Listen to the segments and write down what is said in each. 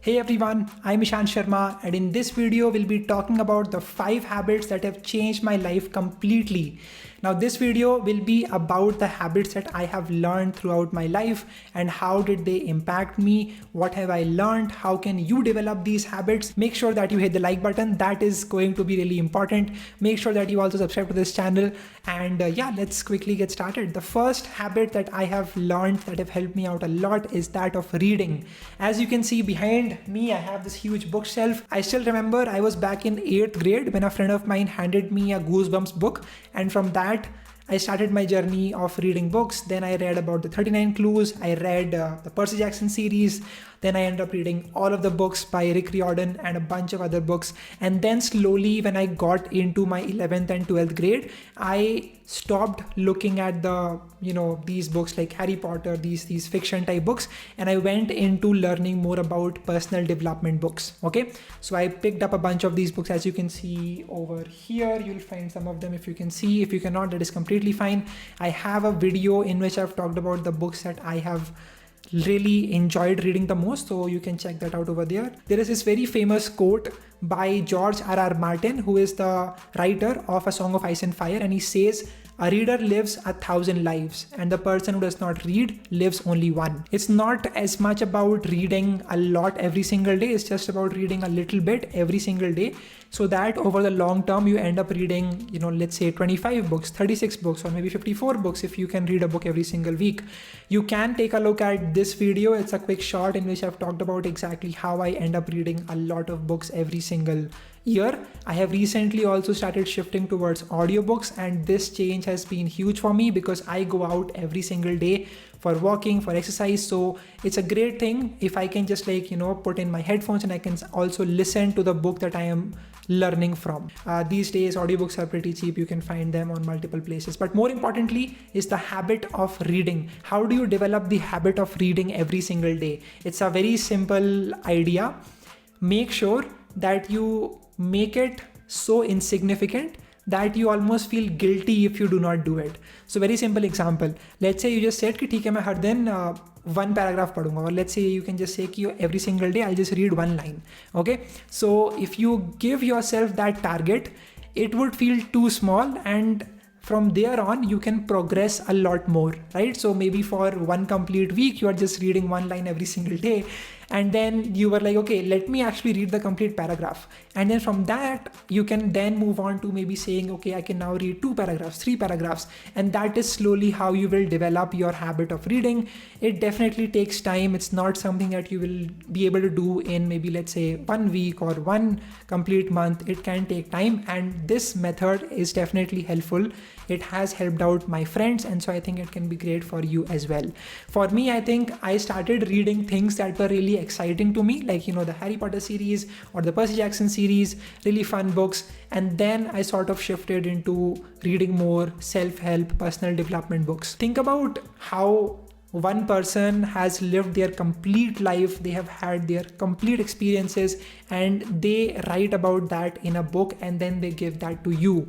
Hey everyone, I'm Ishan Sharma, and in this video we'll be talking about the 5 habits that have changed my life completely. Now this video will be about the habits that I have learned throughout my life and how did they impact me, what have I learned, how can you develop these habits. Make sure that you hit the like button, that is going to be really important. Make sure that you also subscribe to this channel, and yeah, let's quickly get started. The first habit that I have learned that have helped me out a lot is that of reading. As you can see behind me, I have this huge bookshelf. I still remember I was back in 8th grade when a friend of mine handed me a Goosebumps book, and from that I started my journey of reading books. Then I read about the 39 Clues, I read the Percy Jackson series, then I ended up reading all of the books by Rick Riordan and a bunch of other books. And then slowly when I got into my 11th and 12th grade, I stopped looking at these books like Harry Potter, these fiction type books, and I went into learning more about personal development books. Okay, so I picked up a bunch of these books. As you can see over here, you'll find some of them if you can see. If you cannot, that is completely fine. I have a video in which I've talked about the books that I have really enjoyed reading the most, so you can check that out over there. There is this very famous quote by George R.R. Martin, who is the writer of A Song of Ice and Fire, and he says, "A reader lives 1,000 lives, and the person who does not read lives only one." It's not as much about reading a lot every single day, it's just about reading a little bit every single day, so that over the long term you end up reading, let's say 25 books, 36 books, or maybe 54 books if you can read a book every single week. You can take a look at this video. It's a quick short in which I've talked about exactly how I end up reading a lot of books every single year. I have recently also started shifting towards audiobooks, and this change has been huge for me because I go out every single day for walking, for exercise. So it's a great thing if I can just put in my headphones and I can also listen to the book that I am learning from. These days audiobooks are pretty cheap, you can find them on multiple places. But more importantly is the habit of reading. How do you develop the habit of reading every single day? It's a very simple idea. Make sure that you make it so insignificant that you almost feel guilty if you do not do it. So very simple example, let's say you just said कि ठीक है मैं हर दिन one paragraph पढ़ूंगा, or let's say you can just say कि every single day I'll just read one line. Okay, so if you give yourself that target, it would feel too small, and from there on you can progress a lot more, right? So maybe for one complete week you are just reading one line every single day, and then you were like, okay, let me actually read the complete paragraph, and then from that you can then move on to maybe saying, okay, I can now read 2 paragraphs, 3 paragraphs, and that is slowly how you will develop your habit of reading. It definitely takes time. It's not something that you will be able to do in maybe let's say 1 week or 1 complete month. It can take time, and this method is definitely helpful. It has helped out my friends, and so I think it can be great for you as well. For me, I think I started reading things that were really exciting to me, like the Harry Potter series or the Percy Jackson series, really fun books, and then I sort of shifted into reading more self-help, personal development books. Think about how one person has lived their complete life, they have had their complete experiences, and they write about that in a book, and then they give that to you.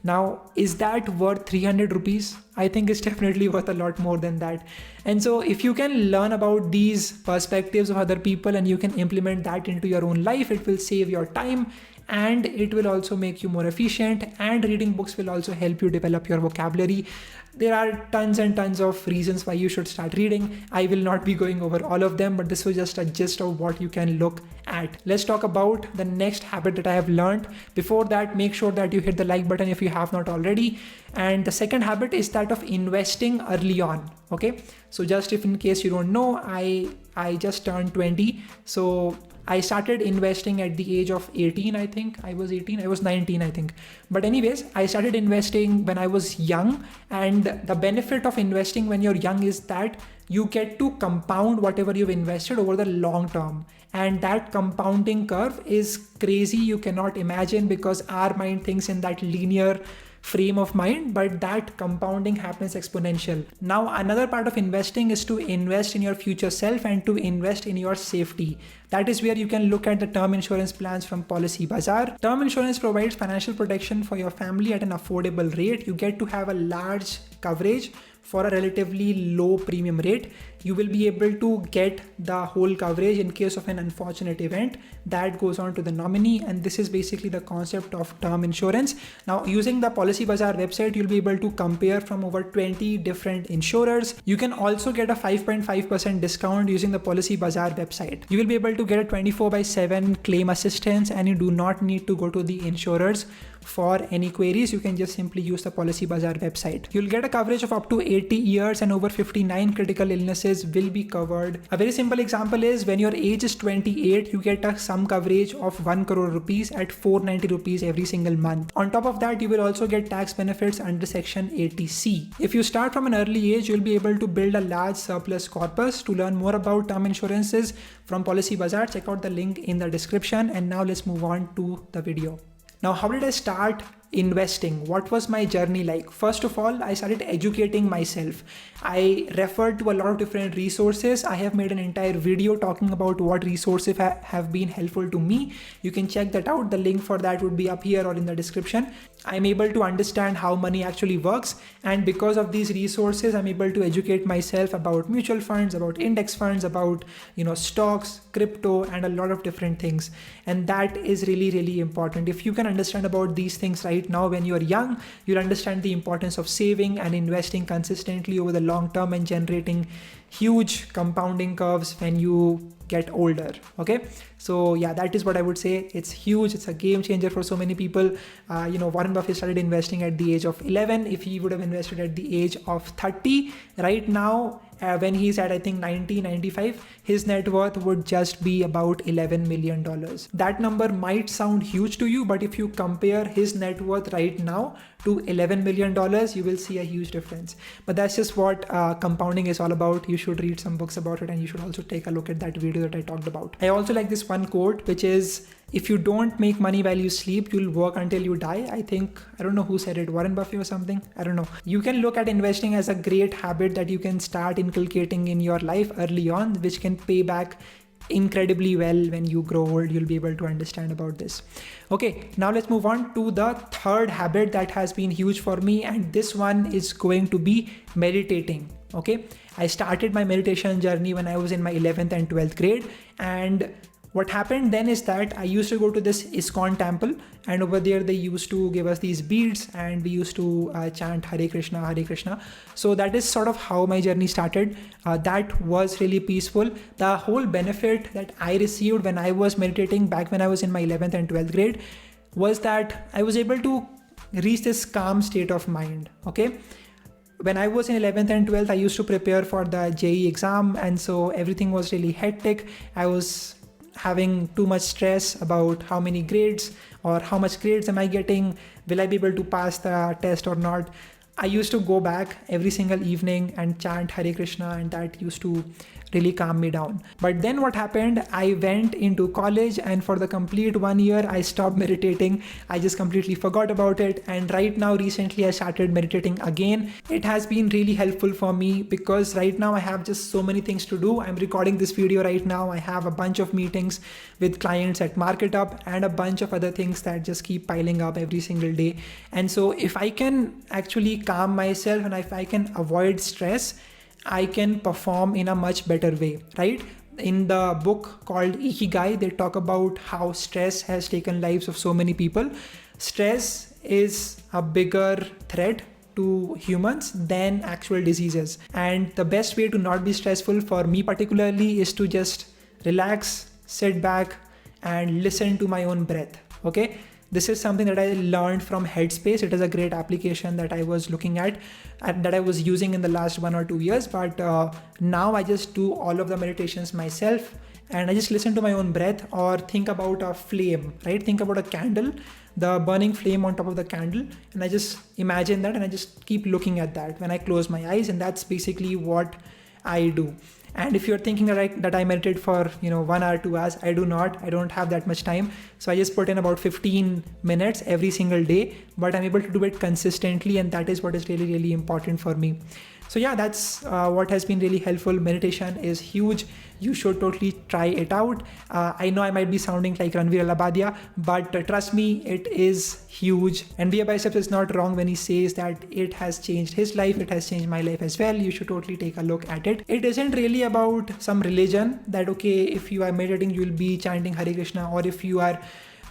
Now, is that worth 300 rupees? I think it's definitely worth a lot more than that. And so if you can learn about these perspectives of other people and you can implement that into your own life, it will save your time, and it will also make you more efficient, and reading books will also help you develop your vocabulary. There are tons and tons of reasons why you should start reading. I will not be going over all of them, but this was just a gist of what you can look at. Let's talk about the next habit that I have learned. Before that, make sure that you hit the like button if you have not already. And the second habit is that of investing early on. Okay, so just if in case you don't know, I just turned 20. So I started investing at the age of 18, I think. I was 19, I think. But anyways, I started investing when I was young, and the benefit of investing when you're young is that you get to compound whatever you've invested over the long term. And that compounding curve is crazy. You cannot imagine, because our mind thinks in that linear frame of mind, but that compounding happens exponential. Now, another part of investing is to invest in your future self and to invest in your safety. That is where you can look at the term insurance plans from Policy Bazaar. Term insurance provides financial protection for your family at an affordable rate. You get to have a large coverage for a relatively low premium rate. you will be able to get the whole coverage in case of an unfortunate event that goes on to the nominee. And this is basically the concept of term insurance. Now, using the Policy Bazaar website, you'll be able to compare from over 20 different insurers. You can also get a 5.5% discount using the Policy Bazaar website. You will be able to get a 24/7 claim assistance, and you do not need to go to the insurers for any queries. You can just simply use the Policy Bazaar website. You'll get a coverage of up to 80 years and over 59 critical illnesses will be covered. A very simple example is when your age is 28, you get a sum coverage of 1 crore rupees at 490 rupees every single month. On top of that, you will also get tax benefits under section 80C. If you start from an early age, you'll be able to build a large surplus corpus. To learn more about term insurances from Policy Bazaar, check out the link in the description. And now let's move on to the video. Now, how did I start investing? What was my journey like? First of all, I started educating myself. I referred to a lot of different resources. I have made an entire video talking about what resources have been helpful to me. You can check that out. The link for that would be up here or in the description. I'm able to understand how money actually works. And because of these resources, I'm able to educate myself about mutual funds, about index funds, about, stocks, crypto, and a lot of different things. And that is really, really important. If you can understand about these things right now when you're young, you'll understand the importance of saving and investing consistently over the long term and generating huge compounding curves when you get older. Okay, so yeah, that is what I would say. It's huge. It's a game changer for so many people. Warren Buffett started investing at the age of 11. If he would have invested at the age of 30, right now, when he's at, I think, 90, 95, his net worth would just be about $11 million. That number might sound huge to you, but if you compare his net worth right now to $11 million, you will see a huge difference. But that's just what compounding is all about. You should read some books about it, and you should also take a look at that video that I talked about. I also like this one quote, which is, if you don't make money while you sleep, you'll work until you die. I don't know who said it, Warren Buffett or something. I don't know. You can look at investing as a great habit that you can start inculcating in your life early on, which can pay back incredibly well when you grow old. You'll be able to understand about this. Okay, now let's move on to the third habit that has been huge for me, and this one is going to be meditating. Okay, I started my meditation journey when I was in my 11th and 12th grade, and what happened then is that I used to go to this Ishan temple, and over there they used to give us these beads, and we used to chant Hare Krishna, Hare Krishna. So that is sort of how my journey started. That was really peaceful. The whole benefit that I received when I was meditating back when I was in my 11th and 12th grade was that I was able to reach this calm state of mind. Okay. When I was in 11th and 12th, I used to prepare for the JEE exam, and so everything was really hectic. I was having too much stress about how many grades or how much grades am I getting, will I be able to pass the test or not. I used to go back every single evening and chant Hare Krishna, and that used to really calm me down. But then what happened, I went into college, and for the complete 1 year, I stopped meditating. I just completely forgot about it. And right now, recently, I started meditating again. It has been really helpful for me because right now I have just so many things to do. I'm recording this video right now. I have a bunch of meetings with clients at Market Up and a bunch of other things that just keep piling up every single day. And so if I can actually calm myself and if I can avoid stress, I can perform in a much better way, right? In the book called Ikigai, they talk about how stress has taken lives of so many people. Stress is a bigger threat to humans than actual diseases. And the best way to not be stressful for me particularly is to just relax, sit back, and listen to my own breath. Okay. This is something that I learned from Headspace. It is a great application that I was looking at and that I was using in the last 1 or 2 years. But now I just do all of the meditations myself, and I just listen to my own breath or think about a flame, right? Think about a candle, the burning flame on top of the candle. And I just imagine that and I just keep looking at that when I close my eyes. And that's basically what I do. And if you're thinking that I meditate for 1 hour, 2 hours, I do not. I don't have that much time. So I just put in about 15 minutes every single day, but I'm able to do it consistently, and that is what is really, really important for me. So yeah, that's what has been really helpful. Meditation is huge. You should totally try it out. I know I might be sounding like Ranveer Alabadia, but trust me, it is huge. And Via Biceps is not wrong when he says that it has changed his life, it has changed my life as well. You should totally take a look at it. It isn't really about some religion that, okay, if you are meditating, you'll be chanting Hare Krishna, or if you are,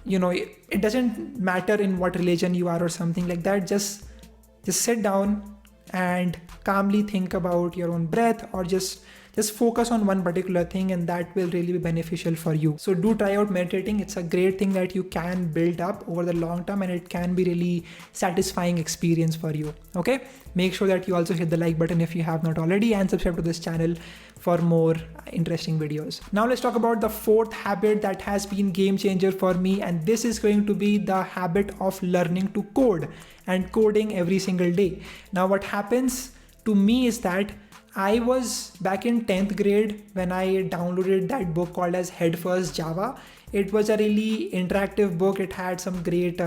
it doesn't matter in what religion you are or something like that. Just sit down and calmly think about your own breath, or just focus on one particular thing, and that will really be beneficial for you. So do try out meditating. It's a great thing that you can build up over the long term, and it can be really satisfying experience for you. Okay, make sure that you also hit the like button if you have not already, and subscribe to this channel for more interesting videos. Now let's talk about the fourth habit that has been game changer for me, and this is going to be the habit of learning to code and coding every single day. Now what happens to me is that I was back in 10th grade when I downloaded that book called as Head First Java. It was a really interactive book. It had some great,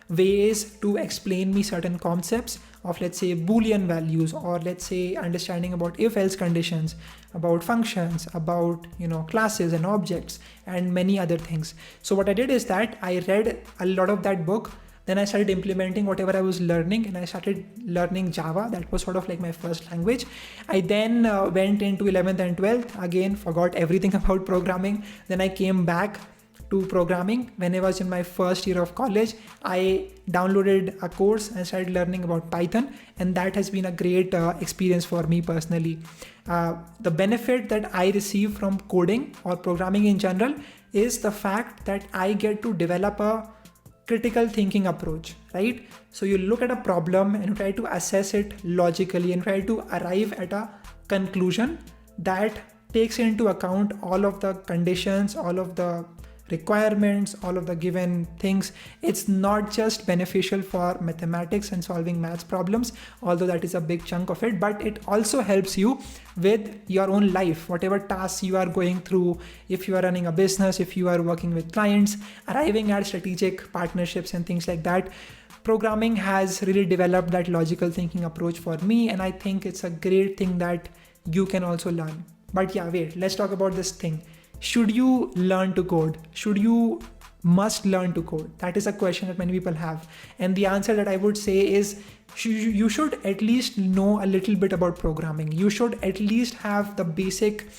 ways to explain me certain concepts of, let's say, Boolean values, or let's say understanding about if-else conditions, about functions, about, classes and objects, and many other things. So what I did is that I read a lot of that book. Then I started implementing whatever I was learning, and I started learning Java. That was sort of like my first language. I then went into 11th and 12th, again forgot everything about programming. Then I came back to programming when I was in my first year of college. I downloaded a course and started learning about Python, and that has been a great experience for me personally. The benefit that I receive from coding or programming in general is the fact that I get to develop a critical thinking approach, right? So you look at a problem and you try to assess it logically and try to arrive at a conclusion that takes into account all of the conditions, all of the requirements, all of the given things. It's not just beneficial for mathematics and solving maths problems, although that is a big chunk of it, but it also helps you with your own life, whatever tasks you are going through. If you are running a business, if you are working with clients, arriving at strategic partnerships and things like that, programming has really developed that logical thinking approach for me, and I think it's a great thing that you can also learn. But yeah, wait, let's talk about this thing. Should you learn to code? Should you must learn to code? That is a question that many people have. And the answer that I would say is you should at least know a little bit about programming. You should at least have the basic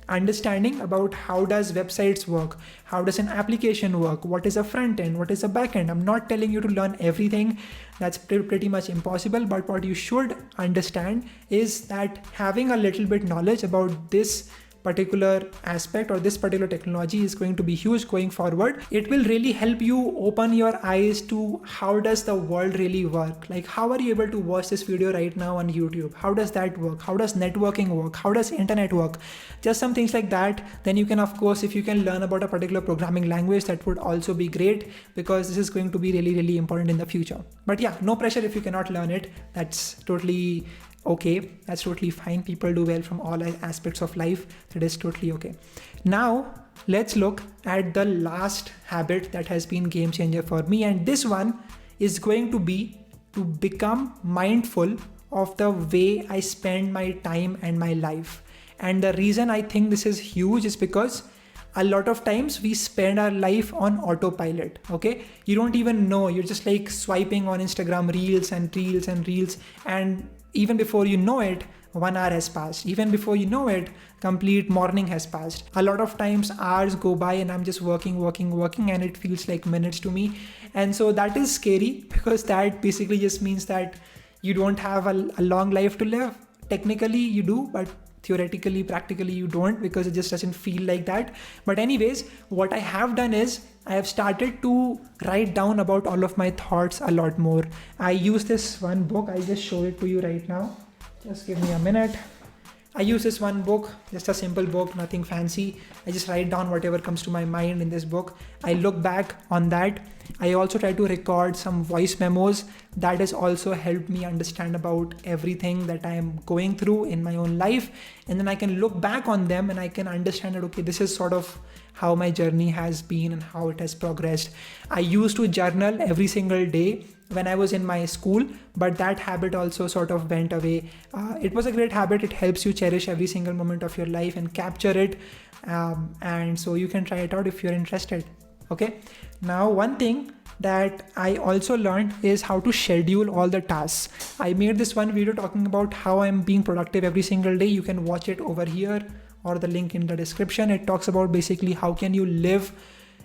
understanding about how does websites work, how does an application work, what is a front end, what is a back end. I'm not telling you to learn everything. That's pretty much impossible. But what you should understand is that having a little bit knowledge about this particular aspect or this particular technology is going to be huge going forward. It will really help you open your eyes to how does the world really work. Like, how are you able to watch this video right now on YouTube? How does that work? How does networking work? How does internet work? Just some things like that. Then you can, of course, if you can learn about a particular programming language, that would also be great, because this is going to be really, really important in the future. But yeah, no pressure if you cannot learn it. That's totally okay. That's totally fine. People do well from all aspects of life. That is totally okay. Now let's look at the last habit that has been game changer for me. And this one is going to be to become mindful of the way I spend my time and my life. And the reason I think this is huge is because a lot of times we spend our life on autopilot. Okay, you don't even know, you're just like swiping on Instagram reels and reels and reels, and even before you know it, 1 hour has passed. Even before you know it, complete morning has passed. A lot of times hours go by and I'm just working, and it feels like minutes to me. And so that is scary, because that basically just means that you don't have a long life to live. Technically you do, but theoretically, practically you don't, because it just doesn't feel like that. But anyways, what I have done is I have started to write down about all of my thoughts a lot more. I use this one book. I'll just show it to you right now. Just give me a minute. I use this one book, just a simple book, nothing fancy. I just write down whatever comes to my mind in this book. I look back on that I also try to record some voice memos. That has also helped me understand about everything that I am going through in my own life. And then I can look back on them and I can understand that, okay, this is sort of how my journey has been and how it has progressed. I used to journal every single day when I was in my school, but that habit also sort of went away. It was a great habit. It helps you cherish every single moment of your life and capture it. And so you can try it out if you're interested. Okay. Now, one thing that I also learned is how to schedule all the tasks. I made this one video talking about how I'm being productive every single day. You can watch it over here or the link in the description. It talks about basically how can you live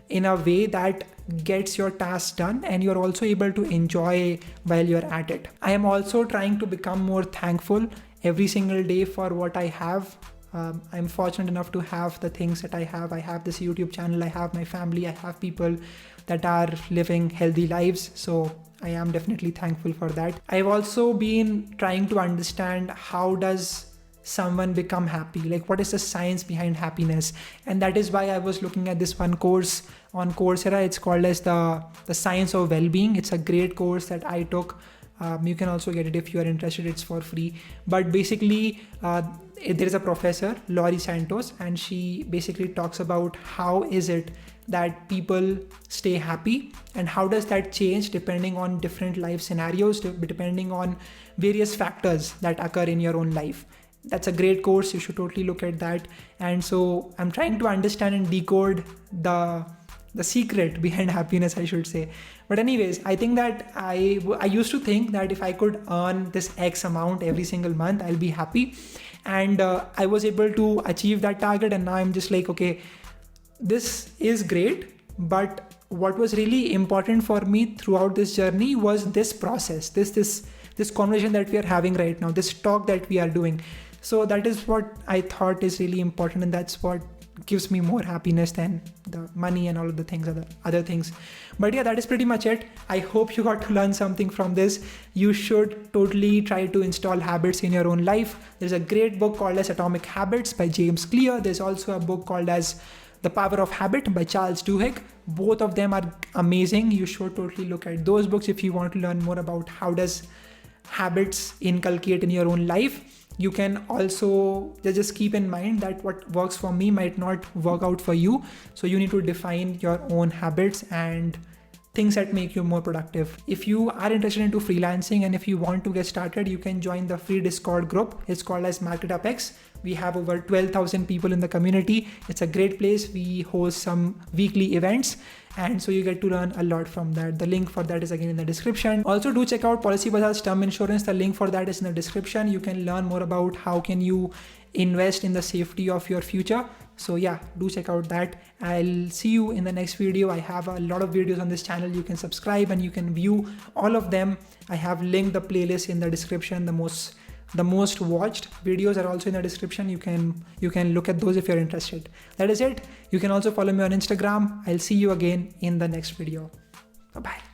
in a way that gets your tasks done and you're also able to enjoy while you're at it. I am also trying to become more thankful every single day for what I have. I'm fortunate enough to have the things that I have. I have this YouTube channel, I have my family, I have people that are living healthy lives. So I am definitely thankful for that. I've also been trying to understand how does someone become happy, like what is the science behind happiness. And that is why I was looking at this one course on Coursera. It's called as the Science of Well-being. It's a great course that I took. You can also get it if you are interested. It's for free. But basically there is a professor, Laurie Santos, and she basically talks about how is it that people stay happy and how does that change depending on different life scenarios, depending on various factors that occur in your own life. That's a great course. You should totally look at that. And so I'm trying to understand and decode the secret behind happiness, I should say. But anyways, I think that I used to think that if I could earn this X amount every single month, I'll be happy. And I was able to achieve that target. And now I'm just like, okay, this is great. But what was really important for me throughout this journey was this process, this conversation that we are having right now, this talk that we are doing. So that is what I thought is really important, and that's what gives me more happiness than the money and all of the things, other things. But yeah, that is pretty much it. I hope you got to learn something from this. You should totally try to install habits in your own life. There's a great book called as Atomic Habits by James Clear. There's also a book called as The Power of Habit by Charles Duhigg. Both of them are amazing. You should totally look at those books if you want to learn more about how does habits inculcate in your own life. You can also just keep in mind that what works for me might not work out for you. So you need to define your own habits and things that make you more productive. If you are interested into freelancing and if you want to get started, you can join the free Discord group. It's called as Market Up X. We have over 12,000 people in the community. It's a great place. We host some weekly events, and so you get to learn a lot from that. The link for that is again in the description. Also do check out Policy Bazaar's term insurance. The link for that is in the description. You can learn more about how can you invest in the safety of your future. So yeah, do check out that. I'll see you in the next video. I have a lot of videos on this channel. You can subscribe and you can view all of them. I have linked the playlist in the description. The most watched videos are also in the description. You can look at those if you're interested. That is it. You can also follow me on Instagram. I'll see you again in the next video. Bye-bye.